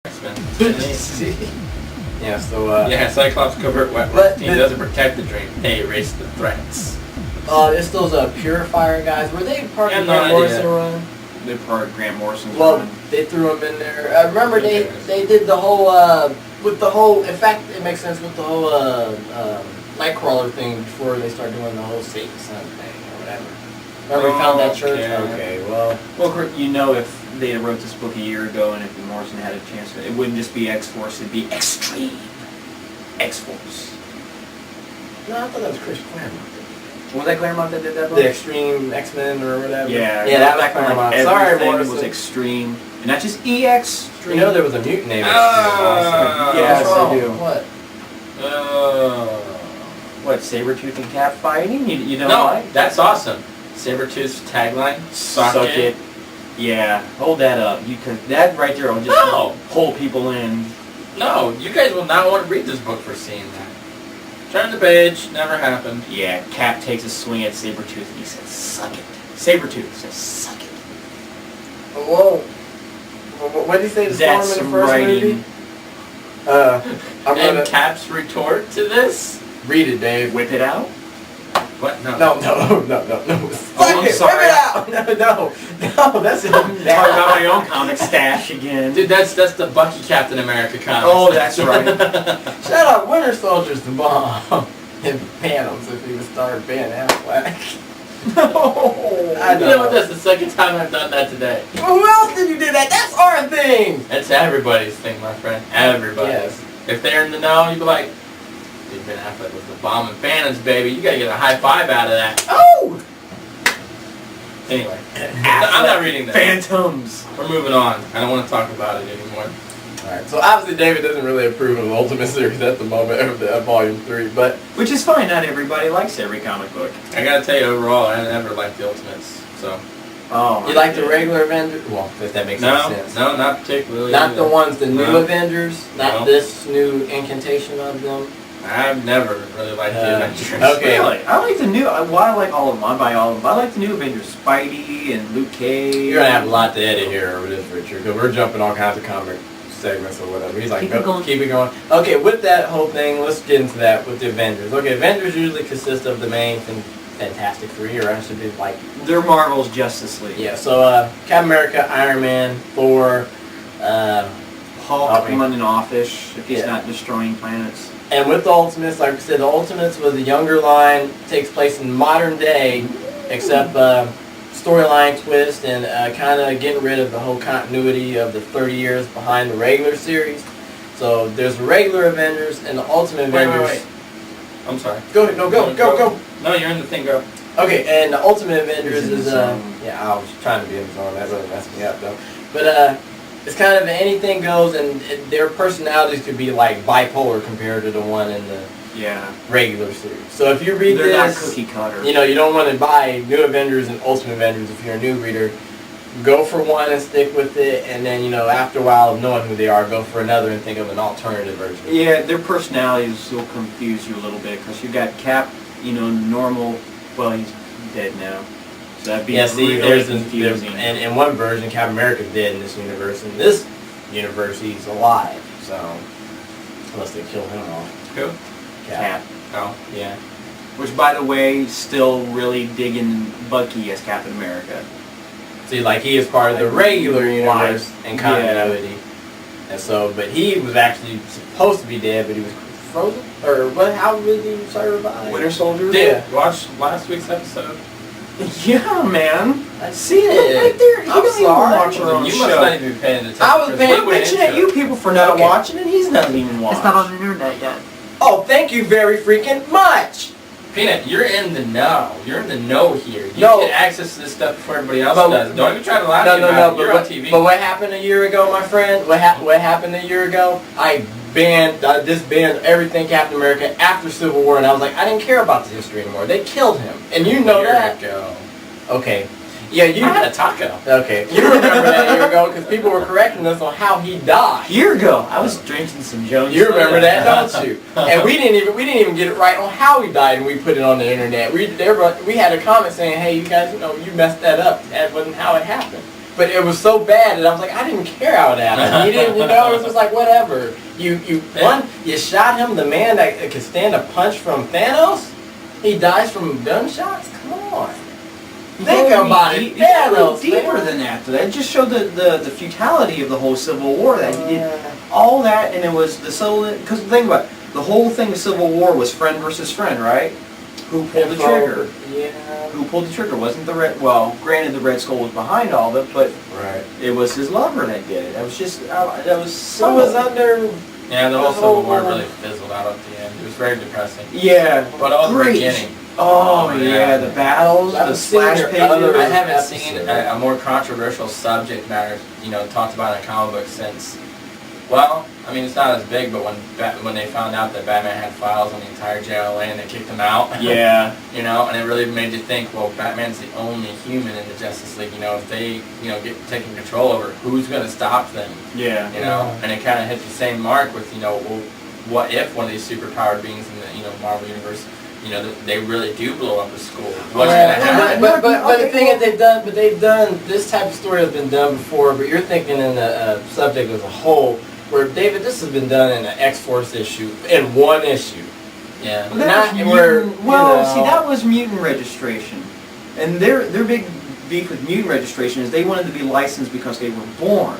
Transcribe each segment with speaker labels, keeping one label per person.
Speaker 1: X-Men.
Speaker 2: Yeah, so,
Speaker 1: yeah, Cyclops covert weapons. Team doesn't protect the dream, they erase the threats.
Speaker 2: It's those Purifier guys. Were they part of the
Speaker 1: no
Speaker 2: Grant Morrison run?
Speaker 3: They're part of Grant Morrison's
Speaker 2: Well,
Speaker 3: run.
Speaker 2: they threw them in there. I remember they did the whole, with the whole, in fact, it makes sense with the whole Nightcrawler thing before they started doing the whole Satan Son thing or whatever. Remember we found that church? Okay, well,
Speaker 3: you know, if they had wrote this book a year ago and if Morrison had a chance, it wouldn't just be X-Force, it'd be Extreme X-Force.
Speaker 2: no, I thought that was Chris Claremont.
Speaker 3: Was that Claremont that did that book?
Speaker 2: The Extreme X-Men or whatever.
Speaker 3: Yeah,
Speaker 2: that was Claremont. Sorry,
Speaker 3: everything
Speaker 2: Morrison.
Speaker 3: was extreme, and not just EX.
Speaker 2: You know there was a mutant name.
Speaker 3: Yes, I do.
Speaker 2: What?
Speaker 3: What, Sabretooth and Cap fighting? You don't
Speaker 1: No,
Speaker 3: like?
Speaker 1: that's awesome. Sabretooth's tagline, suck it.
Speaker 3: Yeah, hold that up. You can, that right there will just pull people in.
Speaker 1: No, you guys will not want to read this book for seeing that. Turn the page, never happened.
Speaker 3: Yeah, Cap takes a swing at Sabretooth and he says, suck it. Sabretooth says, suck it.
Speaker 2: Whoa. What did he say to Storm in the first movie?
Speaker 1: And Cap's retort to this?
Speaker 2: Read it, Dave.
Speaker 3: Whip it out?
Speaker 1: What? No.
Speaker 2: No.
Speaker 3: Oh, I'm sorry.
Speaker 2: Whip it out! No, that's it.
Speaker 3: I'm talking about my own comic stash again.
Speaker 1: Dude, that's the Bucky Captain America comic.
Speaker 3: Oh, that's right.
Speaker 2: Shut up, Winter Soldier's the bomb. And Phantoms if he was starring Ben Affleck.
Speaker 3: No.
Speaker 2: I
Speaker 1: You know what? That's the second time I've done that today.
Speaker 2: Well, who else did you do that? That's our thing!
Speaker 1: It's everybody's thing, my friend. Everybody.
Speaker 2: Yes.
Speaker 1: If they're in the know, you'd be like, dude, Ben Affleck was the bomb and Phantoms, baby. You gotta get a high five out of that.
Speaker 2: Oh!
Speaker 1: Anyway, I'm not reading that.
Speaker 3: Phantoms.
Speaker 1: We're moving on. I don't want to talk about it anymore.
Speaker 2: Alright, so obviously David doesn't really approve of the Ultimate Series at the moment of the Volume 3, but...
Speaker 3: Which is fine, not everybody likes every comic book.
Speaker 1: I gotta tell you, overall, I never liked the Ultimates, so...
Speaker 3: Oh.
Speaker 2: You like the regular Avengers? Well, if that makes any sense.
Speaker 1: No, not particularly.
Speaker 2: Not the ones, the new
Speaker 1: No.
Speaker 2: Avengers? Not
Speaker 1: No.
Speaker 2: this new incantation of them?
Speaker 1: I've never really liked the Avengers.
Speaker 2: Okay.
Speaker 3: Really? I like the new, well, I like all of them. I buy all of them. I like the new Avengers. Spidey and Luke Cage.
Speaker 2: You're gonna have a lot to edit here over this, Richard, because we're jumping all kinds of comic segments or whatever. He's like,
Speaker 3: Keep it going.
Speaker 2: Keep it going. Okay, with that whole thing, let's get into that with the Avengers. Okay, Avengers usually consist of the main Fantastic Three, or I should be like...
Speaker 3: They're Marvel's Justice League.
Speaker 2: Yeah, so Captain America, Iron Man, Thor,
Speaker 3: Hulk running offish if he's not destroying planets.
Speaker 2: and with the Ultimates, like I said, the Ultimates was a younger line, takes place in modern day, except storyline twist and kind of getting rid of the whole continuity of the 30 years behind the regular series. So there's the regular Avengers and the Ultimate Avengers.
Speaker 1: Wait. I'm sorry.
Speaker 2: Go ahead, no, go.
Speaker 1: No, you're in the thing, go.
Speaker 2: Okay, and the Ultimate Avengers
Speaker 3: He's in
Speaker 2: is,
Speaker 3: the zone.
Speaker 2: yeah, I was trying to be in the zone, that really messed me up though. But it's kind of anything goes, and their personalities could be like bipolar compared to the one in the regular series. So if you read
Speaker 3: They're
Speaker 2: this,
Speaker 3: not cookie cutter.
Speaker 2: you know, you don't want to buy New Avengers and Ultimate Avengers if you're a new reader. Go for one and stick with it, and then, you know, after a while of knowing who they are, go for another and think of an alternative version.
Speaker 3: Yeah, their personalities will confuse you a little bit because you got Cap, you know, normal. Well, he's dead now, so that'd be really confusing.
Speaker 2: And in one version, Captain America's dead in this universe. In this universe, he's alive. So unless they kill him off.
Speaker 1: Who?
Speaker 3: Cap.
Speaker 1: Oh.
Speaker 2: Yeah.
Speaker 3: Which, by the way, still really digging Bucky as Captain America.
Speaker 2: See, like he is part of the regular universe and continuity. And so, but he was actually supposed to be dead, but he was frozen? Or what? How did he survive?
Speaker 3: Winter Soldier.
Speaker 1: Did watch last week's episode?
Speaker 3: Yeah, man.
Speaker 2: I see it.
Speaker 3: Right there. He
Speaker 2: I'm
Speaker 3: don't even
Speaker 2: sorry.
Speaker 3: watch our own
Speaker 1: You
Speaker 3: show.
Speaker 1: must not even be paying attention.
Speaker 2: I was paying
Speaker 1: We went
Speaker 3: Bitching
Speaker 1: into
Speaker 3: at you
Speaker 1: it.
Speaker 3: people for not
Speaker 2: Okay.
Speaker 3: watching, and he's not even watching.
Speaker 4: It's not on the internet yet.
Speaker 2: Oh, thank you very freaking much.
Speaker 1: Peanut, you're in the know. You're in the know here. You
Speaker 2: No.
Speaker 1: get access to this stuff before everybody else
Speaker 2: But-
Speaker 1: does. Don't even try to lie to
Speaker 2: No,
Speaker 1: me
Speaker 2: no,
Speaker 1: about
Speaker 2: no.
Speaker 1: it. You're on TV.
Speaker 2: But what happened a year ago, my friend? What happened a year ago? I disbanded everything Captain America after Civil War, and I was like, I didn't care about the history anymore. They killed him, and you know that.
Speaker 1: Go.
Speaker 2: Okay. Yeah, you.
Speaker 1: I had a taco.
Speaker 2: Okay, you remember that a year ago because people were correcting us on how he died.
Speaker 3: A year ago, I was drinking some Jones.
Speaker 2: You remember that, don't you? And we didn't even get it right on how he died, and we put it on the internet. We had a comment saying, "Hey, you guys, you know, you messed that up. That wasn't how it happened." But it was so bad, and I was like, I didn't care how it happened. He didn't, you know, it was just like, whatever. You shot him, the man that could stand a punch from Thanos? He dies from gunshots? Come on. Think about it.
Speaker 3: Thanos, deeper than that, though. That just showed the futility of the whole Civil War. That he did all that, and it was the Civil... Because think about it, the whole thing of Civil War was friend versus friend, right? Who pulled the trigger?
Speaker 2: Yeah.
Speaker 3: Who pulled the trigger? Wasn't the Red... Well, granted, the Red Skull was behind all of it, but it was his lover that did it. That was just... that was so...
Speaker 2: It was under...
Speaker 1: Yeah, the whole Civil War really fizzled out at the end. It was very depressing.
Speaker 3: Yeah.
Speaker 1: But all the beginning.
Speaker 3: Oh, yeah, the battles, the splash pages.
Speaker 1: I haven't seen a more controversial subject matter, you know, talked about in a comic book since... Well, I mean, it's not as big, but when they found out that Batman had files on the entire JLA and they kicked him out,
Speaker 3: yeah,
Speaker 1: you know, and it really made you think, well, Batman's the only human in the Justice League, you know, if they, you know, get taken control over, who's going to stop them?
Speaker 3: Yeah.
Speaker 1: You know, and it kind of hit the same mark with, you know, well, what if one of these superpowered beings in the, you know, Marvel Universe, you know, they really do blow up a school? What's going to happen?
Speaker 2: But the thing is, they've done, this type of story has been done before, but you're thinking in the subject as a whole, where, David, this has been done in an X-Force issue, in one issue.
Speaker 1: Yeah.
Speaker 3: See, that was mutant registration. And their big beef with mutant registration is they wanted to be licensed because they were born.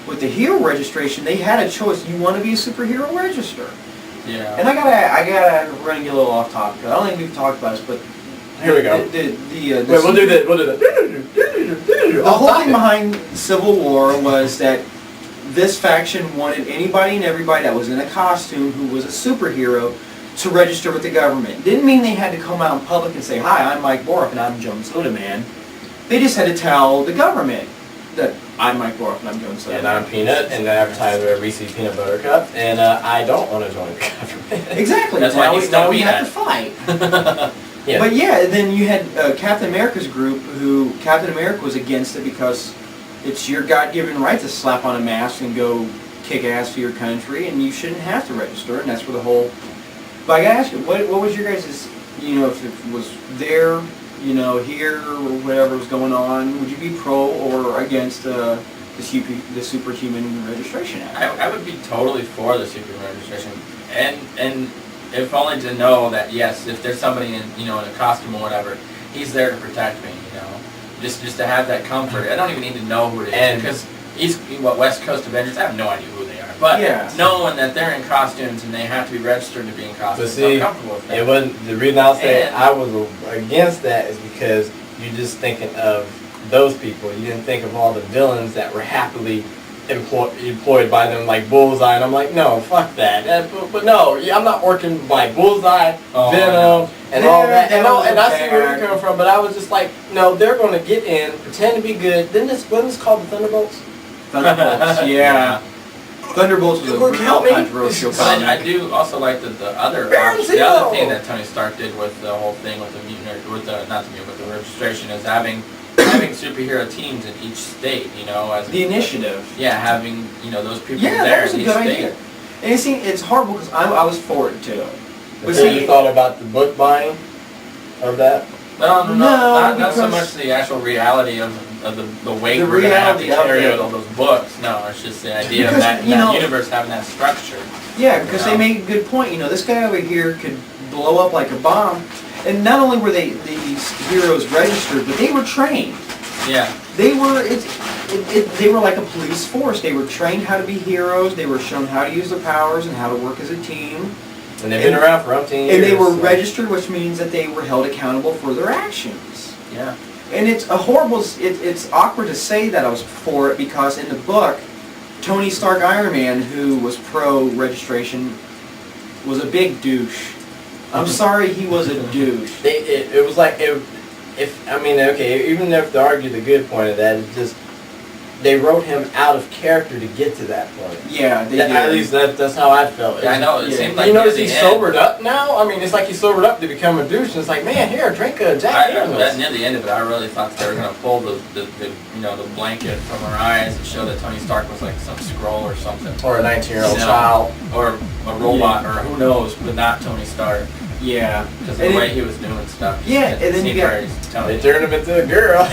Speaker 3: With the hero registration, they had a choice. You want to be a superhero, register.
Speaker 1: Yeah.
Speaker 3: And I gotta run and get a little off topic. I don't think we've talked about this, but
Speaker 2: here we go.
Speaker 3: Wait,
Speaker 2: we'll do that.
Speaker 3: The whole thing behind Civil War was that this faction wanted anybody and everybody that was in a costume who was a superhero to register with the government. Didn't mean they had to come out in public and say, "Hi, I'm Mike Boroff and I'm Joan Soda Man." They just had to tell the government that I'm Mike Boroff and I'm Joan Soda
Speaker 2: Man.
Speaker 3: Man.
Speaker 2: And I'm Peanut, and the advertiser Reese's Peanut Butter Cup, and I don't want to join the government.
Speaker 3: Exactly.
Speaker 1: That's why
Speaker 3: now we have to fight.
Speaker 2: Yeah.
Speaker 3: But yeah, then you had Captain America's group, who Captain America was against it because it's your God-given right to slap on a mask and go kick ass for your country, and you shouldn't have to register, and that's where the whole... But I gotta ask you, what was your guys', you know, if it was there, you know, here, or whatever was going on, would you be pro or against the Superhuman Registration Act?
Speaker 1: I would be totally for the Superhuman Registration, and if only to know that, yes, if there's somebody in, you know, in a costume or whatever, he's there to protect me, you know. Just to have that comfort. I don't even need to know who it is, because West Coast Avengers, I have no idea who they are. But knowing that they're in costumes and they have to be registered to be in costumes, I'm comfortable with that.
Speaker 2: It wasn't, the reason I'll say I was against that is because you're just thinking of those people. You didn't think of all the villains that were happily employed by them, like Bullseye, and I'm like, no, fuck that. But no, I'm not working by Bullseye, Venom, and all that. And I see where you're coming from, but I was just like, no, they're going to get in, pretend to be good. Wasn't this called the Thunderbolts?
Speaker 3: Thunderbolts, yeah. Thunderbolts was a real controversial comic.
Speaker 1: I do also like the other thing that Tony Stark did with the whole thing with the mutant, with the registration is having superhero teams in each state, you know, as
Speaker 3: the initiative.
Speaker 1: Yeah, having, you know, those people
Speaker 3: there
Speaker 1: there
Speaker 3: in each
Speaker 1: state.
Speaker 3: Idea. And you see, it's horrible because I was for it too.
Speaker 2: But see, you thought about the book buying of that?
Speaker 1: No, not so much the actual reality of the weight we're going to have to carry with all those books. No, it's just the idea of that universe having that structure.
Speaker 3: Yeah, because they made a good point. You know, this guy over here could blow up like a bomb. And not only were these heroes registered, but they were trained.
Speaker 1: Yeah.
Speaker 3: They were they were like a police force. They were trained how to be heroes. They were shown how to use their powers and how to work as a team.
Speaker 2: And they've been around for umpteen years.
Speaker 3: And they were registered, which means that they were held accountable for their actions.
Speaker 1: Yeah.
Speaker 3: And it's a horrible. It's awkward to say that I was for it because in the book, Tony Stark Iron Man, who was pro registration, was a big douche. I'm sorry, he was a douche.
Speaker 2: It was like, even if they argue the good point of that, it's just, they wrote him out of character to get to that point.
Speaker 3: Yeah, they did.
Speaker 2: At least that's how I felt.
Speaker 1: Yeah, I know, it seemed like
Speaker 2: you notice he's sobered up now? I mean, it's like he sobered up to become a douche, and it's like, man, here, drink a Jack Daniels.
Speaker 1: Near the end of it, I really thought that they were going to pull the blanket from her eyes and show that Tony Stark was like some Skrull or something.
Speaker 2: Or a 19-year-old child.
Speaker 1: Or a robot, or who knows, but not Tony Stark.
Speaker 3: Yeah.
Speaker 1: Because of the way he was doing stuff.
Speaker 3: Yeah, and then you got...
Speaker 2: They turned him into a girl.